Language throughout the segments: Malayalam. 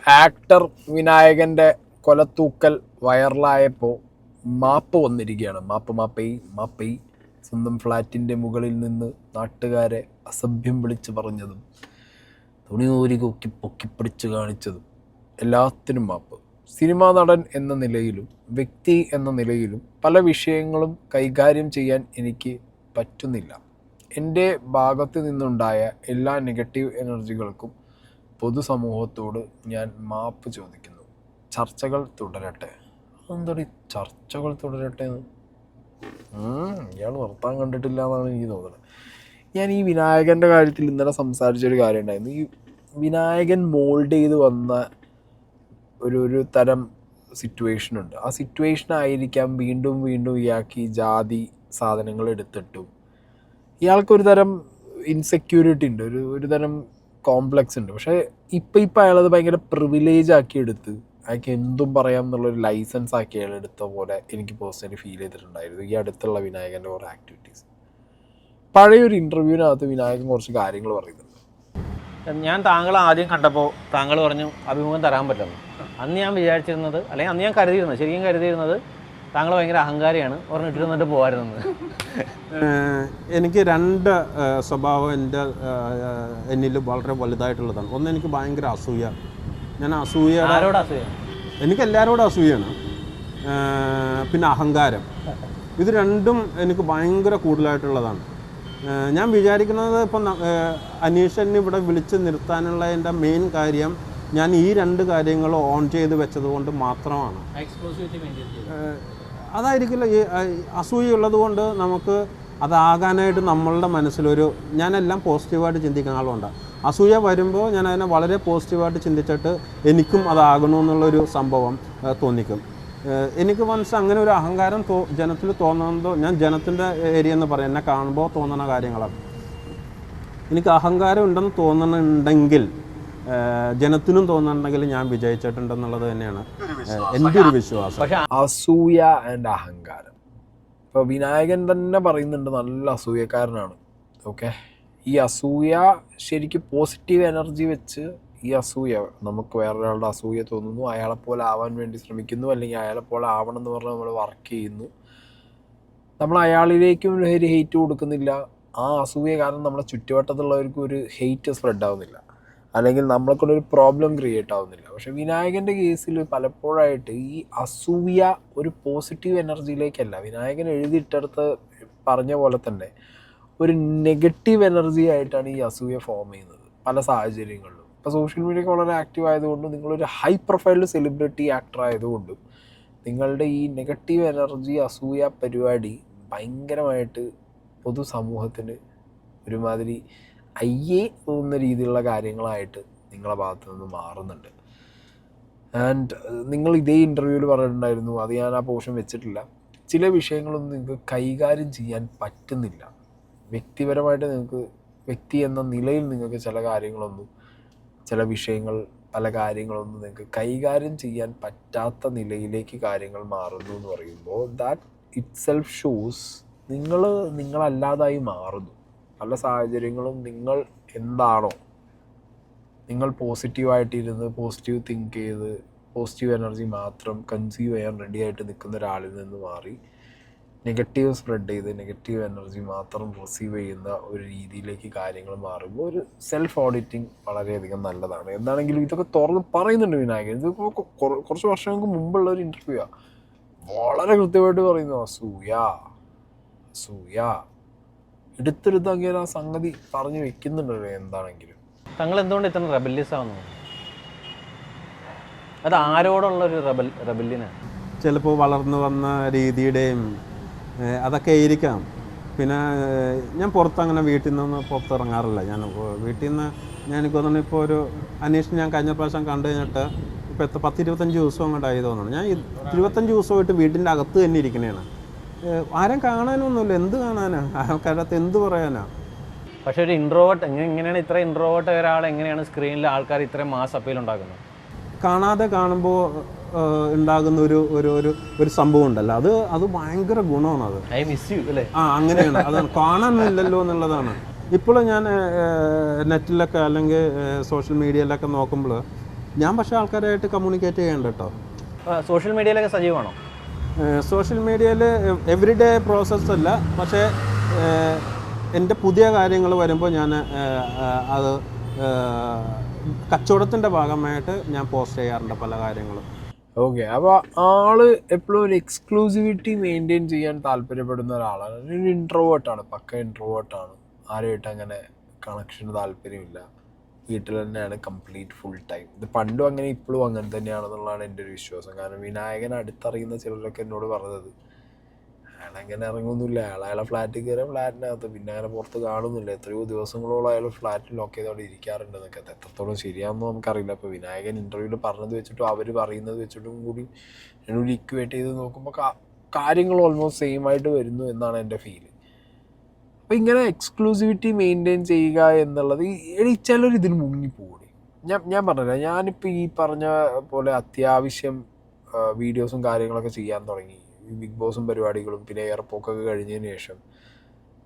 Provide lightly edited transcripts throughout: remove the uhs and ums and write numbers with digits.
ആക്ടർ വിനായകൻ്റെ കൊലത്തൂക്കൽ വൈറലായപ്പോൾ മാപ്പ് വന്നിരിക്കുകയാണ്. മാപ്പൈ സ്വന്തം ഫ്ലാറ്റിൻ്റെ മുകളിൽ നിന്ന് നാട്ടുകാരെ അസഭ്യം വിളിച്ച് പറഞ്ഞതും തുണിയൂരി പൊക്കിപ്പിടിച്ച് കാണിച്ചതും എല്ലാത്തിനും മാപ്പ്. സിനിമാ നടൻ എന്ന നിലയിലും വ്യക്തി എന്ന നിലയിലും പല വിഷയങ്ങളും കൈകാര്യം ചെയ്യാൻ എനിക്ക് പറ്റുന്നില്ല. എൻ്റെ ഭാഗത്ത് നിന്നുണ്ടായ എല്ലാ നെഗറ്റീവ് എനർജികൾക്കും പൊതുസമൂഹത്തോട് ഞാൻ മാപ്പ് ചോദിക്കുന്നു. ചർച്ചകൾ തുടരട്ടെ. എന്തൊരു ചർച്ചകൾ തുടരട്ടെ എന്ന് ഇയാൾ നിർത്താൻ കണ്ടിട്ടില്ല എന്നാണ് എനിക്ക് തോന്നുന്നത്. ഞാൻ ഈ വിനായകൻ്റെ കാര്യത്തിൽ ഇന്നലെ സംസാരിച്ചൊരു കാര്യം ഉണ്ടായിരുന്നു. ഈ വിനായകൻ മോൾഡ് ചെയ്ത് വന്ന ഒരു തരം സിറ്റുവേഷനുണ്ട്. ആ സിറ്റുവേഷനായിരിക്കാം വീണ്ടും ഇയാൾക്ക് ജാതി സാധനങ്ങൾ എടുത്തിട്ടും ഇയാൾക്കൊരു തരം ഇൻസെക്യൂരിറ്റി ഉണ്ട്, ഒരു തരം കോംപ്ലക്സ് ഉണ്ട്. പക്ഷേ ഇപ്പം അയാളത് ഭയങ്കര പ്രിവിലേജ് ആക്കി എടുത്ത് അയാൾക്ക് എന്തും പറയാം എന്നുള്ളൊരു ലൈസൻസ് ആക്കി അയാൾ എടുത്ത പോലെ എനിക്ക് പേഴ്സണലി ഫീൽ ചെയ്തിട്ടുണ്ടായിരുന്നു ഈ അടുത്തുള്ള വിനായകൻ്റെ കുറേ ആക്ടിവിറ്റീസ്. പഴയൊരു ഇൻ്റർവ്യൂവിനകത്ത് വിനായകൻ കുറച്ച് കാര്യങ്ങൾ പറയുന്നുണ്ട്. ഞാൻ താങ്കൾ ആദ്യം കണ്ടപ്പോൾ താങ്കൾ പറഞ്ഞു അഭിമുഖം തരാൻ പറ്റുന്നു. അന്ന് ഞാൻ വിചാരിച്ചിരുന്നത്, അല്ലെങ്കിൽ അന്ന് ഞാൻ ശരിക്കും കരുതിയിരുന്നത് താങ്കൾ ഭയങ്കര അഹങ്കാരിയാണ്, പറഞ്ഞിട്ടിരുന്നിട്ട് പോകാറുന്നത്. എനിക്ക് രണ്ട് സ്വഭാവം എന്നിൽ വളരെ വലുതായിട്ടുള്ളതാണ്. ഒന്ന്, എനിക്ക് ഭയങ്കര അസൂയ. ഞാൻ ആരോട് അസൂയ? എനിക്ക് എല്ലാവരോടും അസൂയാണ്. പിന്നെ അഹങ്കാരം. ഇത് രണ്ടും എനിക്ക് ഭയങ്കര കൂടുതലായിട്ടുള്ളതാണ്. ഞാൻ വിചാരിക്കുന്നത് ഇപ്പം അനീഷനെ ഇവിടെ വിളിച്ച് നിർത്താനുള്ളതിൻ്റെ മെയിൻ കാര്യം ഞാൻ ഈ രണ്ട് കാര്യങ്ങൾ ഓൺ ചെയ്ത് വെച്ചത് കൊണ്ട് മാത്രമാണ്. അതായിരിക്കില്ല, ഈ അസൂയുള്ളത് കൊണ്ട് നമുക്ക് അതാകാനായിട്ട് നമ്മളുടെ മനസ്സിലൊരു, ഞാനെല്ലാം പോസിറ്റീവായിട്ട് ചിന്തിക്കുന്ന ആളുണ്ട്. അസൂയ വരുമ്പോൾ ഞാൻ അതിനെ വളരെ പോസിറ്റീവായിട്ട് ചിന്തിച്ചിട്ട് എനിക്കും അതാകണമെന്നുള്ളൊരു സംഭവം തോന്നിക്കും. എനിക്ക് മനസ്സിൽ അങ്ങനെ ഒരു അഹങ്കാരം ജനത്തിൽ തോന്നുന്നതോ, ഞാൻ ജനത്തിൻ്റെ ഏരിയ എന്ന് പറയാം, എന്നെ കാണുമ്പോൾ തോന്നുന്ന കാര്യങ്ങളാണ്. എനിക്ക് അഹങ്കാരം ഉണ്ടെന്ന് തോന്നുന്നുണ്ടെങ്കിൽ, ജനത്തിനും തോന്നുന്നുണ്ടെങ്കിൽ ഞാൻ വിജയിച്ചിട്ടുണ്ടെന്നുള്ളത് തന്നെയാണ് എൻ്റെ ഒരു വിശ്വാസം. അസൂയ ആൻഡ് അഹങ്കാരം. ഇപ്പോൾ വിനായകൻ തന്നെ പറയുന്നുണ്ട് നല്ല അസൂയക്കാരനാണ്. ഓക്കെ, ഈ അസൂയ ശരിക്കും പോസിറ്റീവ് എനർജി വെച്ച് ഈ അസൂയ, നമുക്ക് വേറൊരാളുടെ അസൂയ തോന്നുന്നു, അയാളെപ്പോലെ ആവാൻ വേണ്ടി ശ്രമിക്കുന്നു, അല്ലെങ്കിൽ അയാളെപ്പോലെ ആവണം എന്ന് പറഞ്ഞാൽ നമ്മൾ വർക്ക് ചെയ്യുന്നു. നമ്മൾ അയാളിലേക്കും ഒരു ഹെയ്റ്റ് കൊടുക്കുന്നില്ല. ആ അസൂയ കാരണം നമ്മുടെ ചുറ്റുവട്ടത്തുള്ളവർക്കും ഒരു ഹെയ്റ്റ് സ്പ്രെഡ് ആവുന്നില്ല, അല്ലെങ്കിൽ നമ്മളെക്കൊണ്ടൊരു പ്രോബ്ലം ക്രിയേറ്റ് ആവുന്നില്ല. പക്ഷേ വിനായകൻ്റെ കേസിൽ പലപ്പോഴായിട്ട് ഈ അസൂയ ഒരു പോസിറ്റീവ് എനർജിയിലേക്കല്ല, വിനായകൻ എഴുതിയിട്ടടുത്ത് പറഞ്ഞ പോലെ തന്നെ ഒരു നെഗറ്റീവ് എനർജി ആയിട്ടാണ് ഈ അസൂയ ഫോം ചെയ്യുന്നത് പല സാഹചര്യങ്ങളിലും. ഇപ്പോൾ സോഷ്യൽ മീഡിയയൊക്കെ വളരെ ആക്റ്റീവ് ആയതുകൊണ്ടും നിങ്ങളൊരു ഹൈ പ്രൊഫൈൽഡ് സെലിബ്രിറ്റി ആക്ടർ ആയതുകൊണ്ടും നിങ്ങളുടെ ഈ നെഗറ്റീവ് എനർജി അസൂയ പരിപാടി ഭയങ്കരമായിട്ട് പൊതുസമൂഹത്തിന് ഒരുമാതിരി അയ്യേ തോന്നുന്ന രീതിയിലുള്ള കാര്യങ്ങളായിട്ട് നിങ്ങളുടെ ഭാഗത്തു നിന്ന് മാറുന്നുണ്ട്. ആൻഡ് നിങ്ങൾ ഇതേ ഇൻ്റർവ്യൂവിൽ പറഞ്ഞിട്ടുണ്ടായിരുന്നു, അത് ഞാൻ ആ പോർഷൻ വെച്ചിട്ടില്ല, ചില വിഷയങ്ങളൊന്നും നിങ്ങൾക്ക് കൈകാര്യം ചെയ്യാൻ പറ്റുന്നില്ല. വ്യക്തിപരമായിട്ട് നിങ്ങൾക്ക്, വ്യക്തി എന്ന നിലയിൽ നിങ്ങൾക്ക് ചില വിഷയങ്ങൾ, പല കാര്യങ്ങളൊന്നും നിങ്ങൾക്ക് കൈകാര്യം ചെയ്യാൻ പറ്റാത്ത നിലയിലേക്ക് കാര്യങ്ങൾ മാറുന്നു എന്ന് പറയുമ്പോൾ ദാറ്റ് ഇറ്റ് സെൽഫ് ഷോസ് നിങ്ങളല്ലാതായി മാറുന്നു. പല സാഹചര്യങ്ങളും നിങ്ങൾ എന്താണോ, നിങ്ങൾ പോസിറ്റീവായിട്ടിരുന്ന് പോസിറ്റീവ് തിങ്ക് ചെയ്ത് പോസിറ്റീവ് എനർജി മാത്രം കൺസീവ് ചെയ്യാൻ റെഡി ആയിട്ട് നിൽക്കുന്ന ഒരാളിൽ നിന്ന് മാറി നെഗറ്റീവ് സ്പ്രെഡ് ചെയ്ത് നെഗറ്റീവ് എനർജി മാത്രം റിസീവ് ചെയ്യുന്ന ഒരു രീതിയിലേക്ക് കാര്യങ്ങൾ മാറുമ്പോൾ ഒരു സെൽഫ് ഓഡിറ്റിങ് വളരെയധികം നല്ലതാണ്. എന്താണെങ്കിലും ഇതൊക്കെ തുറന്ന് പറയുന്നുണ്ട് വിനായകൻ. ഇതിപ്പോൾ കുറച്ച് വർഷങ്ങൾക്ക് മുമ്പുള്ള ഒരു ഇൻ്റർവ്യൂവാണ്, വളരെ കൃത്യമായിട്ട് പറയുന്നു അസൂയ എടുത്തെടുത്ത് അങ്ങനെ ആ സംഗതി പറഞ്ഞു വെക്കുന്നുണ്ടല്ലോ. എന്താണെങ്കിലും താങ്കൾ എന്തുകൊണ്ട് ഇത്ര റെബല്യസ് ആവുന്നു? അത് ആരോടുള്ളൊരു റെബല്യനാണ്? ചിലപ്പോൾ വളർന്നു വന്ന രീതിയുടെയും അതൊക്കെ ആയിരിക്കാം. പിന്നെ ഞാൻ പുറത്തങ്ങനെ വീട്ടിൽ നിന്ന് പുറത്തിറങ്ങാറില്ല. ഞാൻ വീട്ടിൽ നിന്ന് എനിക്ക് തോന്നുന്നു ഇപ്പോൾ ഒരു അന്വേഷണം ഞാൻ കഴിഞ്ഞ പ്രാവശ്യം കണ്ടു കഴിഞ്ഞിട്ട് ഇപ്പോൾ 10-25 ദിവസം അങ്ങോട്ടായി തോന്നുന്നു. ഞാൻ 25 ദിവസമായിട്ട് വീട്ടിൻ്റെ അകത്ത് തന്നെ ഇരിക്കണേണ്. ആരും കാണാനൊന്നുമില്ല. എന്ത് കാണാനാ? ആൾക്കാരുടെ അടുത്ത് എന്ത് പറയാനാ? പക്ഷേ ഒരു ഇൻട്രോവേർട്ട് എങ്ങനെയാണ്, ഇത്ര ഇൻട്രോവേർട്ട് ഒരാൾ എങ്ങനെയാണ് സ്ക്രീനിൽ ആൾക്കാർ ഇത്രയും മാസ് അപ്പീൽ ഉണ്ടാക്കുന്നത്? കാണാതെ കാണുമ്പോൾ ഉണ്ടാകുന്ന ഒരു സംഭവം ഉണ്ടല്ലോ, അത് ഭയങ്കര ഗുണമാണ്. അത് ഐ മിസ് യു അല്ലേ? അങ്ങനെയാണ്. അതാണ്, കാണാനില്ലല്ലോ എന്നുള്ളതാണ്. ഇപ്പോൾ ഞാൻ നെറ്റിലൊക്കെ അല്ലെങ്കിൽ സോഷ്യൽ മീഡിയയിലൊക്കെ നോക്കുമ്പോൾ ഞാൻ പക്ഷേ ആൾക്കാരായിട്ട് കമ്മ്യൂണിക്കേറ്റ് ചെയ്യണ്ട കേട്ടോ. സോഷ്യൽ മീഡിയയിലൊക്കെ സജീവമാണോ? സോഷ്യൽ മീഡിയയിൽ എവറിഡേ പ്രോസസ്സ് അല്ല, പക്ഷേ എൻ്റെ പുതിയ കാര്യങ്ങൾ വരുമ്പോൾ ഞാൻ അത് കച്ചവടത്തിൻ്റെ ഭാഗമായിട്ട് ഞാൻ പോസ്റ്റ് ചെയ്യാറുണ്ട് പല കാര്യങ്ങളും. ഓക്കെ, അപ്പോൾ ആള് എപ്പോഴും ഒരു എക്സ്ക്ലൂസിവിറ്റി മെയിൻറ്റെയിൻ ചെയ്യാൻ താല്പര്യപ്പെടുന്ന ഒരാളാണ്. ഒരു ഇൻട്രോവേർട്ടാണ്, പക്ക ഇൻട്രോവേർട്ടാണ്. ആരുമായിട്ട് അങ്ങനെ കണക്ഷന് താല്പര്യമില്ല. വീട്ടിൽ തന്നെയാണ് കംപ്ലീറ്റ് ഫുൾ ടൈം. ഇത് പണ്ടും അങ്ങനെ ഇപ്പോഴും അങ്ങനെ തന്നെയാണെന്നുള്ളതാണ് എൻ്റെ ഒരു വിശ്വാസം. കാരണം വിനായകൻ അടുത്തറിയുന്ന ചിലരൊക്കെ എന്നോട് പറഞ്ഞത് അയാളങ്ങനെ ഇറങ്ങുന്നില്ല, അയാളെ ഫ്ലാറ്റിൽ കയറിയ ഫ്ലാറ്റിനകത്ത് പിന്നെ അങ്ങനെ പുറത്ത് കാണുന്നില്ല, എത്രയോ ദിവസങ്ങളോളം അയാൾ ഫ്ലാറ്റിൽ ലോക്ക് ചെയ്തോടെ ഇരിക്കാറുണ്ട് എന്നൊക്കെ. എത്രത്തോളം ശരിയാണെന്ന് നമുക്കറിയില്ല. ഇപ്പോൾ വിനായകൻ ഇൻ്റർവ്യൂവിൽ പറഞ്ഞത് വെച്ചിട്ടും അവർ പറയുന്നത് വെച്ചിട്ടും കൂടി എന്നോട് ഇക്വേറ്റ് ചെയ്ത് നോക്കുമ്പോൾ കാര്യങ്ങൾ ഓൾമോസ്റ്റ് സെയിം ആയിട്ട് വരുന്നു എന്നാണ് എൻ്റെ ഫീല്. അപ്പോൾ ഇങ്ങനെ എക്സ്ക്ലൂസിവിറ്റി മെയിൻറ്റെയിൻ ചെയ്യുക എന്നുള്ളത് ചിലർ ഇതിന് മുങ്ങിപ്പോകൂടി. ഞാൻ പറഞ്ഞില്ല, ഞാനിപ്പോൾ ഈ പറഞ്ഞ പോലെ അത്യാവശ്യം വീഡിയോസും കാര്യങ്ങളൊക്കെ ചെയ്യാൻ തുടങ്ങി. ഈ ബിഗ് ബോസും പരിപാടികളും പിന്നെ എയർപോക്കൊക്കെ കഴിഞ്ഞതിന് ശേഷം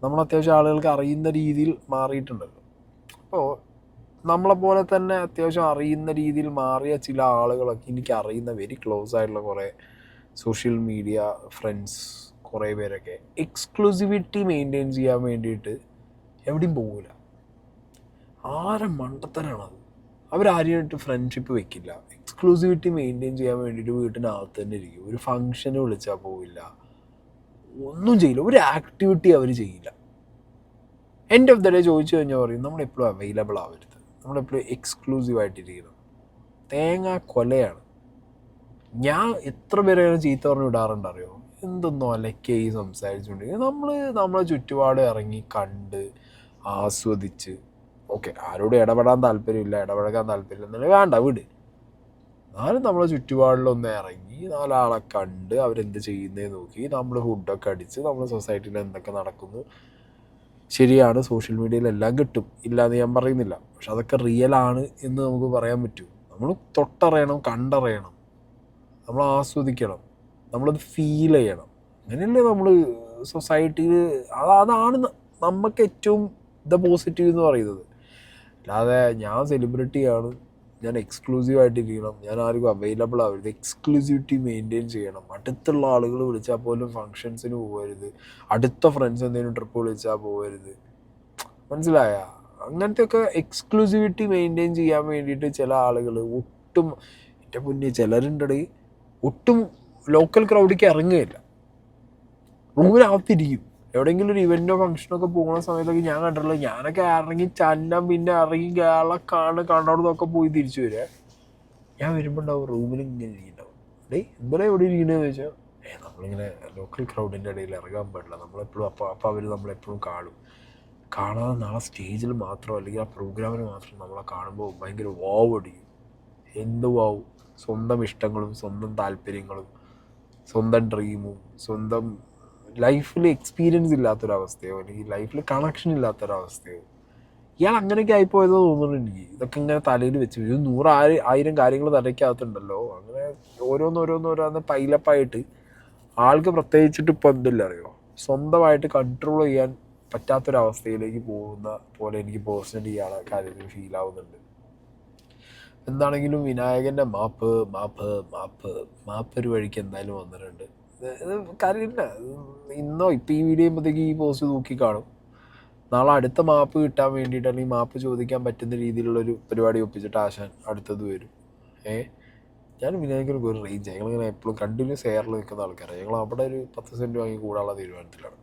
നമ്മൾ അത്യാവശ്യം ആളുകൾക്ക് അറിയുന്ന രീതിയിൽ മാറിയിട്ടുണ്ടല്ലോ. അപ്പോൾ നമ്മളെപ്പോലെ തന്നെ അത്യാവശ്യം അറിയുന്ന രീതിയിൽ മാറിയ ചില ആളുകളൊക്കെ എനിക്ക് അറിയുന്ന വെരി ക്ലോസ് ആയിട്ടുള്ള കുറേ സോഷ്യൽ മീഡിയ ഫ്രണ്ട്സ് കുറേ പേരൊക്കെ എക്സ്ക്ലൂസിവിറ്റി മെയിൻറ്റെയിൻ ചെയ്യാൻ വേണ്ടിയിട്ട് എവിടെയും പോകില്ല. ആരെ മണ്ടത്തരാണത്. അവരാരുമായിട്ട് ഫ്രണ്ട്ഷിപ്പ് വെക്കില്ല. എക്സ്ക്ലൂസിവിറ്റി മെയിൻറ്റെയിൻ ചെയ്യാൻ വേണ്ടിയിട്ട് വീട്ടിനകത്ത് തന്നെ ഇരിക്കും. ഒരു ഫംഗ്ഷന് വിളിച്ചാൽ പോവില്ല, ഒന്നും ചെയ്യില്ല, ഒരു ആക്ടിവിറ്റി അവർ ചെയ്യില്ല. എൻഡ് ഓഫ് ദ ഡേ ചോദിച്ചു കഴിഞ്ഞാൽ പറയും നമ്മളെപ്പോഴും അവൈലബിൾ ആവരുത്, നമ്മളെപ്പോഴും എക്സ്ക്ലൂസീവായിട്ടിരിക്കണം. തേങ്ങ കൊലയാണ്. ഞാൻ എത്ര പേരെ ചീത്ത പറഞ്ഞു വിടാറുണ്ട് അറിയോ? എന്തൊന്നോ അലക്കായി സംസാരിച്ചുകൊണ്ടിരിക്കുക. നമ്മളെ ചുറ്റുപാട് ഇറങ്ങി കണ്ട് ആസ്വദിച്ച്, ഓക്കെ ആരോടും ഇടപെടാൻ താല്പര്യമില്ല, ഇടപഴകാൻ താല്പര്യമില്ല എന്നല്ല, വേണ്ട വിട്. എന്നാലും നമ്മളെ ചുറ്റുപാടിലൊന്ന് ഇറങ്ങി 4 ആളെ കണ്ട് അവരെന്ത് ചെയ്യുന്നതെന്ന് നോക്കി നമ്മൾ ഫുഡൊക്കെ അടിച്ച് നമ്മൾ സൊസൈറ്റിയിൽ എന്തൊക്കെ നടക്കുന്നു. ശരിയാണ്, സോഷ്യൽ മീഡിയയിൽ എല്ലാം കിട്ടും, ഇല്ലയെന്ന് ഞാൻ പറയുന്നില്ല. പക്ഷെ അതൊക്കെ റിയലാണ് എന്ന് നമുക്ക് പറയാൻ പറ്റൂ. നമ്മൾ തൊട്ടറിയണം, കണ്ടറിയണം, നമ്മൾ ആസ്വദിക്കണം, നമ്മളത് ഫീൽ ചെയ്യണം. അങ്ങനെയല്ലേ നമ്മൾ സൊസൈറ്റിയിൽ അതാണ് നമുക്ക് ഏറ്റവും പോസിറ്റീവ് എന്ന് പറയുന്നത്. അല്ലാതെ ഞാൻ സെലിബ്രിറ്റിയാണ്, ഞാൻ എക്സ്ക്ലൂസീവായിട്ടിരിക്കണം, ഞാൻ ആർക്കും അവൈലബിൾ ആവരുത്, എക്സ്ക്ലൂസിവിറ്റി മെയിൻറ്റെയിൻ ചെയ്യണം, അടുത്തുള്ള ആളുകൾ വിളിച്ചാൽ പോലും ഫങ്ഷൻസിന് പോകരുത്, അടുത്ത ഫ്രണ്ട്സ് എന്തെങ്കിലും ട്രിപ്പ് വിളിച്ചാൽ പോകരുത്. മനസ്സിലായ? അങ്ങനത്തെയൊക്കെ എക്സ്ക്ലൂസിവിറ്റി മെയിൻറ്റെയിൻ ചെയ്യാൻ വേണ്ടിയിട്ട് ചില ആളുകൾ ഒട്ടും, എൻ്റെ മുന്നേ ചിലരുണ്ടടി ഒട്ടും ലോക്കൽ ക്രൗഡിലേക്ക് ഇറങ്ങുകയില്ല, റൂമിനകത്തിരിക്കും. എവിടെയെങ്കിലും ഒരു ഇവൻറ്റോ ഫംഗ്ഷനൊക്കെ പോകുന്ന സമയത്തൊക്കെ ഞാൻ കണ്ടിട്ടുള്ളത്, ഞാനൊക്കെ ഇറങ്ങി ചന്നം പിന്നെ ഇറങ്ങി കേരള കണ്ടവിടുന്നൊക്കെ പോയി തിരിച്ചു വരിക. ഞാൻ വരുമ്പോൾ ഉണ്ടാവും റൂമിൽ ഇങ്ങനെ ഇരിക്കുന്നുണ്ടാവും. എന്തിനാ എവിടെ ഇരിക്കണമെന്ന് ചോദിച്ചാൽ നമ്മളിങ്ങനെ ലോക്കൽ ക്രൗഡിൻ്റെ ഇടയിൽ ഇറങ്ങാൻ പാടില്ല, നമ്മളെപ്പോഴും അപ്പോൾ അവർ നമ്മളെപ്പോഴും കാണാതെ നാളെ സ്റ്റേജിൽ മാത്രം അല്ലെങ്കിൽ ആ പ്രോഗ്രാമിന് മാത്രം നമ്മളെ കാണുമ്പോൾ ഭയങ്കര വാവ് അടിക്കും. എന്ത് വാവ്? സ്വന്തം ഇഷ്ടങ്ങളും സ്വന്തം താല്പര്യങ്ങളും സ്വന്തം ഡ്രീമും സ്വന്തം ലൈഫിൽ എക്സ്പീരിയൻസ് ഇല്ലാത്തൊരവസ്ഥയോ അല്ലെങ്കിൽ ലൈഫിൽ കണക്ഷൻ ഇല്ലാത്തൊരവസ്ഥയോ. ഇയാൾ അങ്ങനെയൊക്കെ ആയിപ്പോയതോ തോന്നുന്നു എനിക്ക്. ഇതൊക്കെ ഇങ്ങനെ തലയിൽ വെച്ച് 100,000 കാര്യങ്ങൾ തലയ്ക്കകത്തുണ്ടല്ലോ. അങ്ങനെ ഓരോന്നോരോന്ന് പൈലപ്പായിട്ട് ആൾക്ക് പ്രത്യേകിച്ചിട്ട് ഇപ്പോൾ എന്തില്ല അറിയോ, സ്വന്തമായിട്ട് കൺട്രോൾ ചെയ്യാൻ പറ്റാത്തൊരവസ്ഥയിലേക്ക് പോകുന്ന പോലെ എനിക്ക് പേഴ്സണലി ഇയാളെ കാര്യത്തിൽ ഫീൽ ആവുന്നുണ്ട്. എന്താണെങ്കിലും വിനായകൻ്റെ മാപ്പ് ഒരു വഴിക്ക് എന്തായാലും വന്നിട്ടുണ്ട്. ഇത് കാര്യമില്ല, ഇന്നോ ഇപ്പം ഈ വീഡിയോ ചെയ്യുമ്പോഴത്തേക്ക് ഈ പോസ്റ്റ് നോക്കി കാണും. നാളെ അടുത്ത മാപ്പ് കിട്ടാൻ വേണ്ടിയിട്ട് അല്ലെങ്കിൽ മാപ്പ് ചോദിക്കാൻ പറ്റുന്ന രീതിയിലുള്ളൊരു പരിപാടി ഒപ്പിച്ചിട്ട് ആശാൻ അടുത്തത് വരും. ഞാൻ വിനായകർക്ക് ഒരു റേഞ്ച്, ഞങ്ങളിങ്ങനെ എപ്പോഴും കണ്ടിന്യൂസ് എയറിൽ നിൽക്കുന്ന ആൾക്കാരാണ്. ഞങ്ങൾ അവിടെ ഒരു 10 സെൻറ്റ് വാങ്ങി കൂടാനുള്ള തീരുമാനത്തിലാണ്.